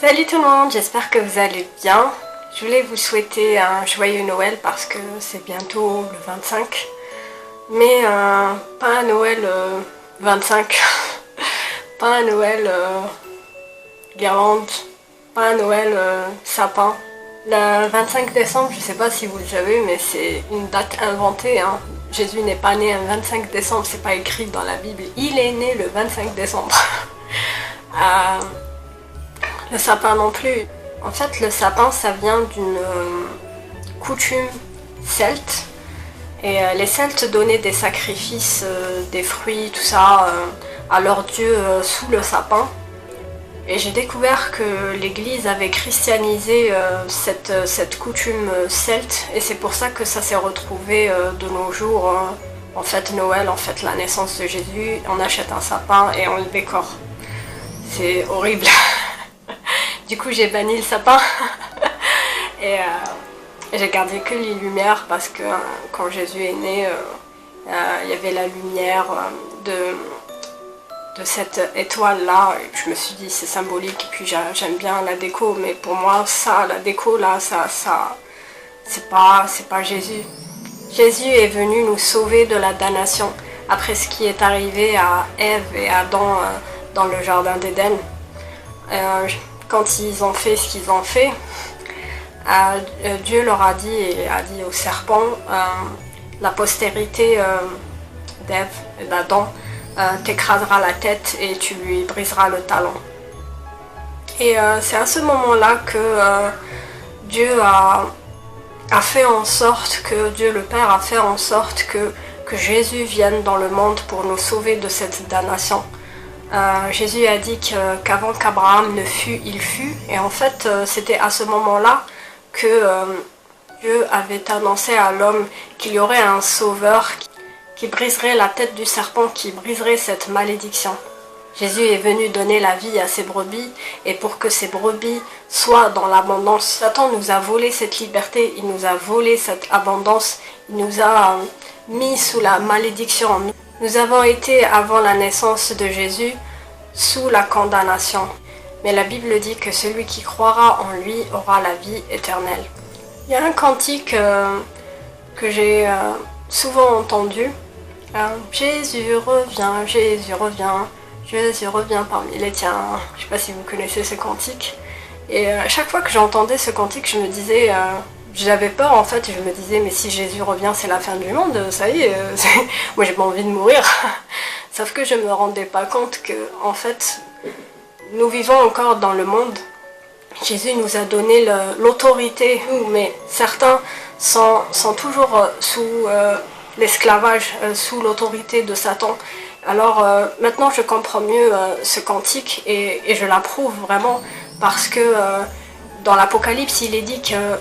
Salut tout le monde, j'espère que vous allez bien. Je voulais vous souhaiter un joyeux Noël parce que c'est bientôt le 25. Mais pas un Noël 25, pas un Noël guirlande, pas un Noël sapin. Le 25 décembre, je sais pas si vous le savez, mais c'est une date inventée. Jésus n'est pas né un 25 décembre, c'est pas écrit dans la Bible. Il est né le 25 décembre. Le sapin non plus. En fait, le sapin, ça vient d'une coutume celte. Et les Celtes donnaient des sacrifices, des fruits, tout ça, à leur dieu sous le sapin. Et j'ai découvert que l'Église avait christianisé cette coutume celte. Et c'est pour ça que ça s'est retrouvé de nos jours. En fait, Noël, en fait, la naissance de Jésus, on achète un sapin et on le décore. C'est horrible. Du coup, j'ai banni le sapin et j'ai gardé que les lumières parce que quand Jésus est né, il y avait la lumière de cette étoile-là. Je me suis dit c'est symbolique et puis j'aime bien la déco, mais pour moi, ça, la déco là, ça c'est pas Jésus. Jésus est venu nous sauver de la damnation après ce qui est arrivé à Ève et Adam dans le jardin d'Éden. Quand ils ont fait ce qu'ils ont fait, Dieu leur a dit au serpent, la postérité d'Ève et d'Adam t'écrasera la tête et tu lui briseras le talon. Et c'est à ce moment-là que Dieu a fait en sorte, que Dieu le Père a fait en sorte que Jésus vienne dans le monde pour nous sauver de cette damnation. Jésus a dit qu'avant qu'Abraham ne fût, il fut. Et en fait, c'était à ce moment-là que Dieu avait annoncé à l'homme qu'il y aurait un sauveur qui briserait la tête du serpent, qui briserait cette malédiction. Jésus est venu donner la vie à ses brebis, et pour que ces brebis soient dans l'abondance, Satan nous a volé cette liberté, il nous a volé cette abondance, il nous a mis sous la malédiction. Nous avons été, avant la naissance de Jésus, sous la condamnation. Mais la Bible dit que celui qui croira en lui aura la vie éternelle. Il y a un cantique que j'ai souvent entendu. Jésus revient, Jésus revient, Jésus revient parmi les tiens. Je ne sais pas si vous connaissez ce cantique. Et à chaque fois que j'entendais ce cantique, je me disais... J'avais peur en fait, je me disais mais si Jésus revient c'est la fin du monde, ça y est, moi j'ai pas envie de mourir. Sauf que je me rendais pas compte que en fait nous vivons encore dans le monde. Jésus nous a donné l'autorité, mais certains sont toujours sous l'esclavage, sous l'autorité de Satan. Alors maintenant je comprends mieux ce cantique et je l'approuve vraiment parce que dans l'Apocalypse il est dit que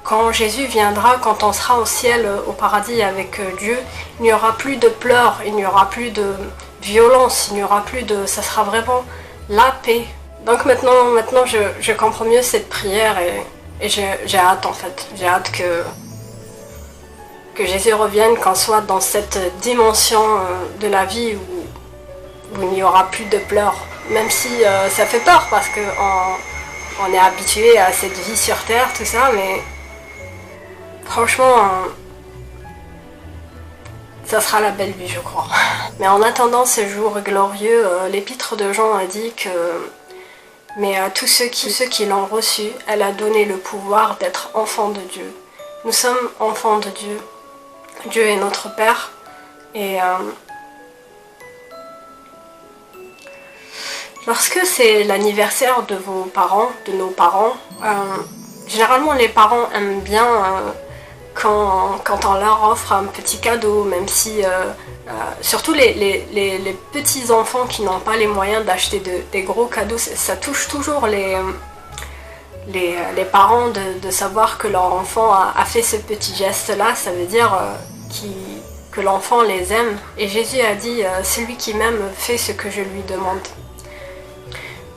quand Jésus viendra, quand on sera au ciel, au paradis avec Dieu, il n'y aura plus de pleurs, il n'y aura plus de violence, il n'y aura plus de... ça sera vraiment la paix. Donc maintenant je comprends mieux cette prière et j'ai hâte en fait. J'ai hâte que Jésus revienne, qu'on soit dans cette dimension de la vie où il n'y aura plus de pleurs. Même si ça fait peur parce qu'on est habitué à cette vie sur terre, tout ça, mais... Franchement, ça sera la belle vie, je crois. Mais en attendant ce jour glorieux, l'épître de Jean a dit que mais à tous ceux qui l'ont reçu, elle a donné le pouvoir d'être enfants de Dieu. Nous sommes enfants de Dieu. Dieu est notre Père. Et lorsque c'est l'anniversaire de vos parents, de nos parents, généralement les parents aiment bien... Quand on leur offre un petit cadeau, même si, surtout les petits enfants qui n'ont pas les moyens d'acheter des gros cadeaux, ça touche toujours les parents de savoir que leur enfant a fait ce petit geste-là, ça veut dire que l'enfant les aime. Et Jésus a dit, celui qui m'aime fait ce que je lui demande.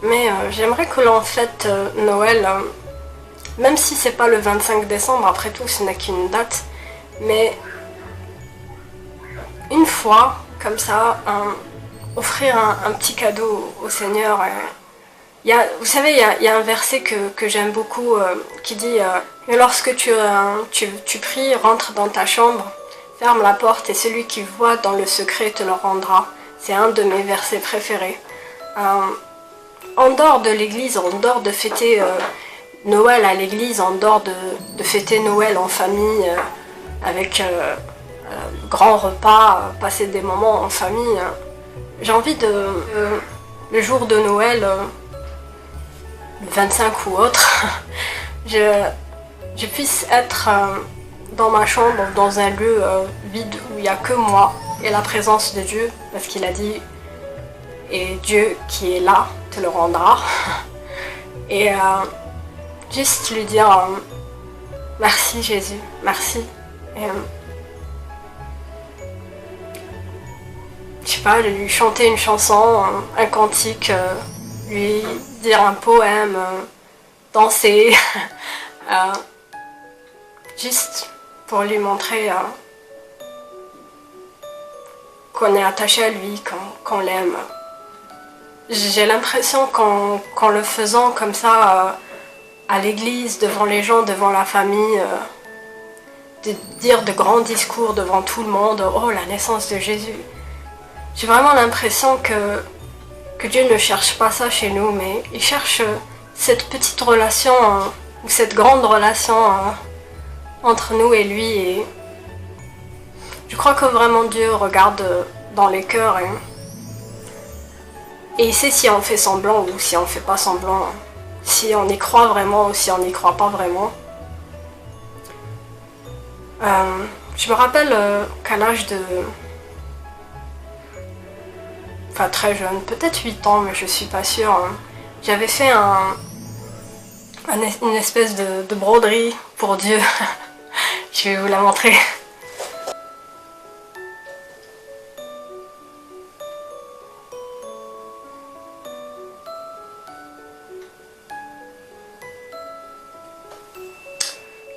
Mais j'aimerais que l'on fête Noël... Même si c'est pas le 25 décembre, après tout ce n'est qu'une date, mais une fois, comme ça, offrir un petit cadeau au Seigneur Vous savez, il y a un verset que j'aime beaucoup qui dit « Lorsque tu pries, rentre dans ta chambre, ferme la porte et celui qui voit dans le secret te le rendra. » C'est un de mes versets préférés. En dehors de l'église, en dehors de fêter Noël à l'église, en dehors de fêter Noël en famille, avec grand repas, passer des moments en famille, j'ai envie le jour de Noël, le 25 ou autre, je puisse être dans ma chambre, dans un lieu vide où il n'y a que moi et la présence de Dieu, parce qu'il a dit « Et Dieu qui est là te le rendra ». Et juste lui dire merci Jésus, merci. Et, je sais pas, lui chanter une chanson, un cantique, lui dire un poème, danser, juste pour lui montrer qu'on est attaché à lui, qu'on l'aime. J'ai l'impression qu'en le faisant comme ça, à l'église, devant les gens, devant la famille, de dire de grands discours devant tout le monde, oh la naissance de Jésus. J'ai vraiment l'impression que Dieu ne cherche pas ça chez nous, mais il cherche cette petite relation, ou cette grande relation entre nous et lui. Et je crois que vraiment Dieu regarde dans les cœurs et il sait si on fait semblant ou si on ne fait pas semblant, si on y croit vraiment ou si on n'y croit pas vraiment. Je me rappelle qu'à l'âge de... Enfin très jeune, peut-être 8 ans, mais je suis pas sûre. J'avais fait une espèce de broderie pour Dieu. Je vais vous la montrer.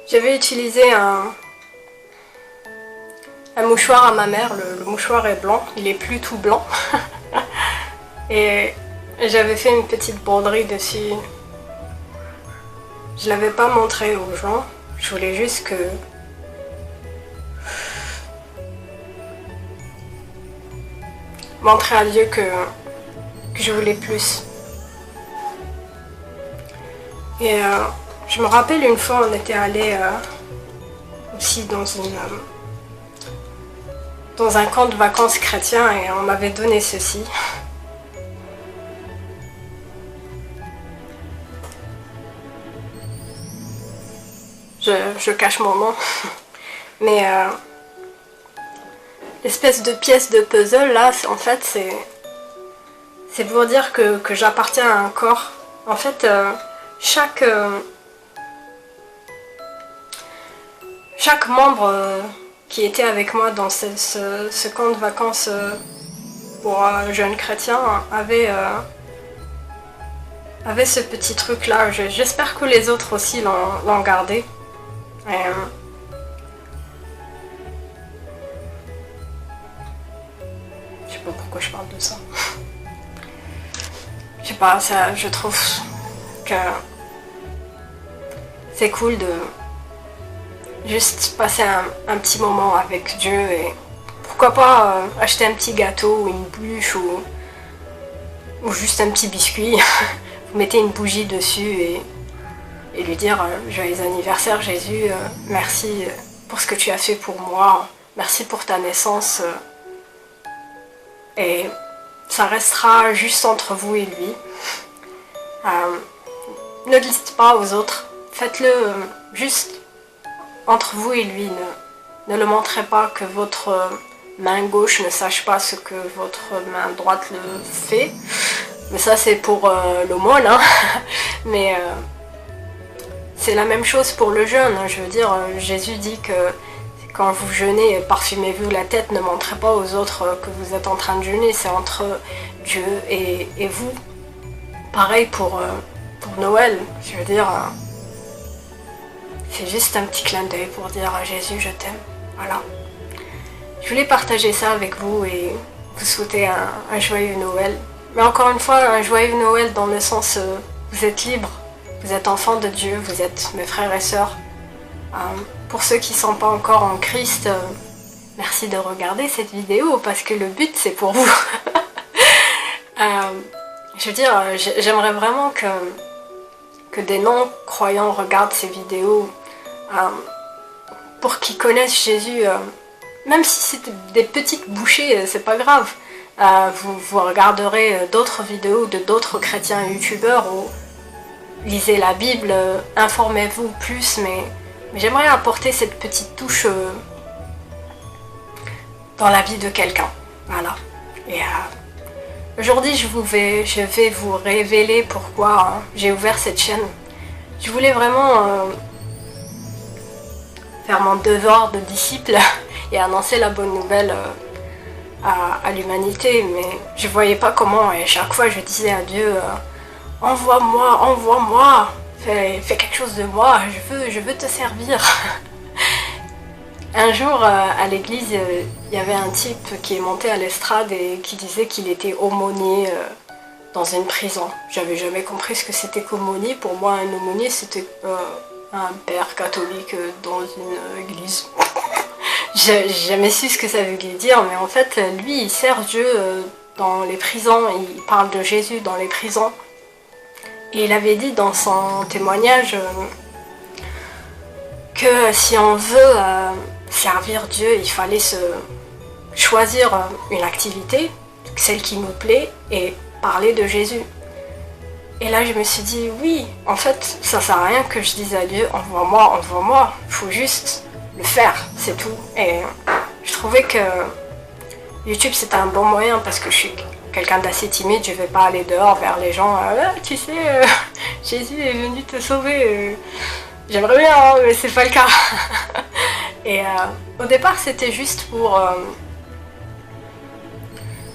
J'avais utilisé un mouchoir à ma mère, le mouchoir est blanc, il est plus tout blanc. Et j'avais fait une petite broderie dessus. Je ne l'avais pas montré aux gens, je voulais juste montrer à Dieu que je voulais plus. Et je me rappelle une fois, on était allé aussi dans un camp de vacances chrétien et on m'avait donné ceci. Je cache mon nom, mais l'espèce de pièce de puzzle là, en fait c'est pour dire que j'appartiens à un corps. En fait, chaque membre qui était avec moi dans ce camp de vacances pour jeunes chrétiens avait ce petit truc là. J'espère que les autres aussi l'ont gardé. Je sais pas pourquoi je parle de ça. Je sais pas, je trouve que c'est cool de juste passer un petit moment avec Dieu et pourquoi pas acheter un petit gâteau ou une bûche ou juste un petit biscuit. Vous mettez une bougie dessus et lui dire joyeux anniversaire Jésus, merci pour ce que tu as fait pour moi, merci pour ta naissance. Et ça restera juste entre vous et lui. Ne le dites pas aux autres, faites-le juste entre vous et lui. Ne le montrez pas, que votre main gauche ne sache pas ce que votre main droite le fait. Mais ça c'est pour l'aumône, hein. Mais c'est la même chose pour le jeûne. Je veux dire, Jésus dit que quand vous jeûnez, parfumez-vous la tête, ne montrez pas aux autres que vous êtes en train de jeûner, c'est entre Dieu et vous. Pareil pour Noël, je veux dire, c'est juste un petit clin d'œil pour dire à Jésus je t'aime, voilà. Je voulais partager ça avec vous et vous souhaiter un joyeux Noël. Mais encore une fois, un joyeux Noël dans le sens vous êtes libres, vous êtes enfants de Dieu, vous êtes mes frères et sœurs. Pour ceux qui ne sont pas encore en Christ, merci de regarder cette vidéo parce que le but c'est pour vous. Je veux dire, j'aimerais vraiment que des non-croyants regardent ces vidéos pour qu'ils connaissent Jésus. Même si c'est des petites bouchées, c'est pas grave. Vous regarderez d'autres vidéos de d'autres chrétiens youtubeurs ou lisez la Bible, informez-vous plus, mais j'aimerais apporter cette petite touche dans la vie de quelqu'un. Voilà. Et aujourd'hui, je vais vous révéler pourquoi j'ai ouvert cette chaîne. Je voulais vraiment faire mon devoir de disciple et annoncer la bonne nouvelle à l'humanité, mais je voyais pas comment, et chaque fois je disais à Dieu envoie-moi, envoie-moi, fais quelque chose de moi, je veux te servir. Un jour à l'église, il y avait un type qui est monté à l'estrade et qui disait qu'il était aumônier dans une prison. J'avais jamais compris ce que c'était qu'aumônier. Pour moi, un aumônier c'était un père catholique dans une église. J'ai jamais su ce que ça veut dire, mais en fait, lui, il sert Dieu dans les prisons, il parle de Jésus dans les prisons. Et il avait dit dans son témoignage que si on veut servir Dieu, il fallait se choisir une activité, celle qui nous plaît, et parler de Jésus. Et là, je me suis dit, oui, en fait, ça sert à rien que je dise à Dieu, envoie-moi, il faut juste le faire, c'est tout. Et je trouvais que YouTube c'était un bon moyen parce que je suis quelqu'un d'assez timide, je vais pas aller dehors vers les gens, tu sais, Jésus est venu te sauver. J'aimerais bien, hein, mais c'est pas le cas. Et au départ c'était juste pour...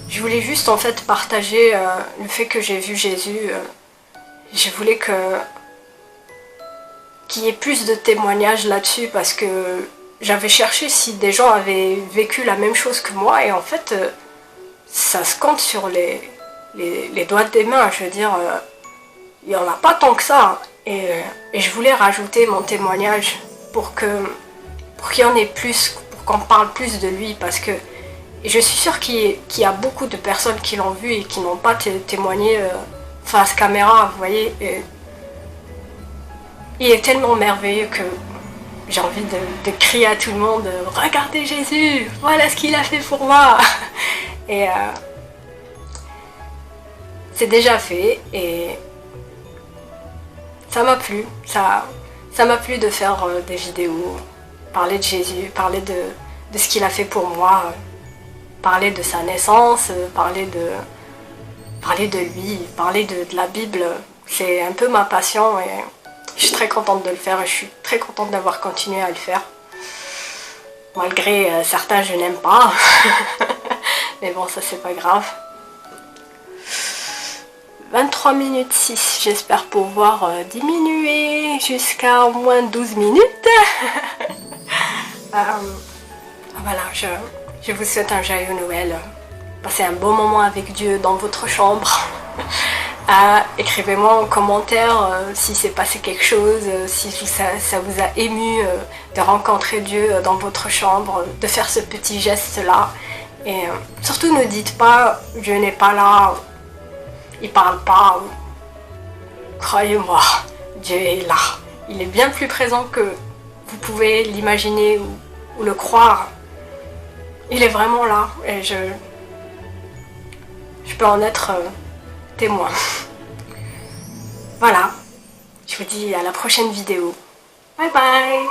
je voulais juste en fait partager le fait que j'ai vu Jésus. Je voulais qu'il y ait plus de témoignages là-dessus parce que j'avais cherché si des gens avaient vécu la même chose que moi et en fait ça se compte sur les doigts des mains. Je veux dire, il n'y en a pas tant que ça et je voulais rajouter mon témoignage pour qu'il y en ait plus, pour qu'on parle plus de lui parce que je suis sûre qu'il y a beaucoup de personnes qui l'ont vu et qui n'ont pas témoigné face caméra, vous voyez. Et il est tellement merveilleux que j'ai envie de crier à tout le monde « Regardez Jésus, voilà ce qu'il a fait pour moi !» Et c'est déjà fait et ça m'a plu. Ça m'a plu de faire des vidéos, parler de Jésus, parler de ce qu'il a fait pour moi, parler de sa naissance, parler de lui, parler de la Bible. C'est un peu ma passion et je suis très contente de le faire et je suis très contente d'avoir continué à le faire. Malgré certains je n'aime pas. Mais bon, ça c'est pas grave. 23 minutes 6, j'espère pouvoir diminuer jusqu'à au moins 12 minutes. Voilà, je vous souhaite un joyeux Noël. Passez un bon moment avec Dieu dans votre chambre. Écrivez-moi en commentaire si s'est passé quelque chose, si ça vous a ému de rencontrer Dieu dans votre chambre, de faire ce petit geste là. Et surtout ne dites pas Dieu n'est pas là, il parle pas. Croyez-moi, Dieu est là. Il est bien plus présent que vous pouvez l'imaginer ou le croire. Il est vraiment là et je peux en être témoin. Voilà, je vous dis à la prochaine vidéo. Bye bye.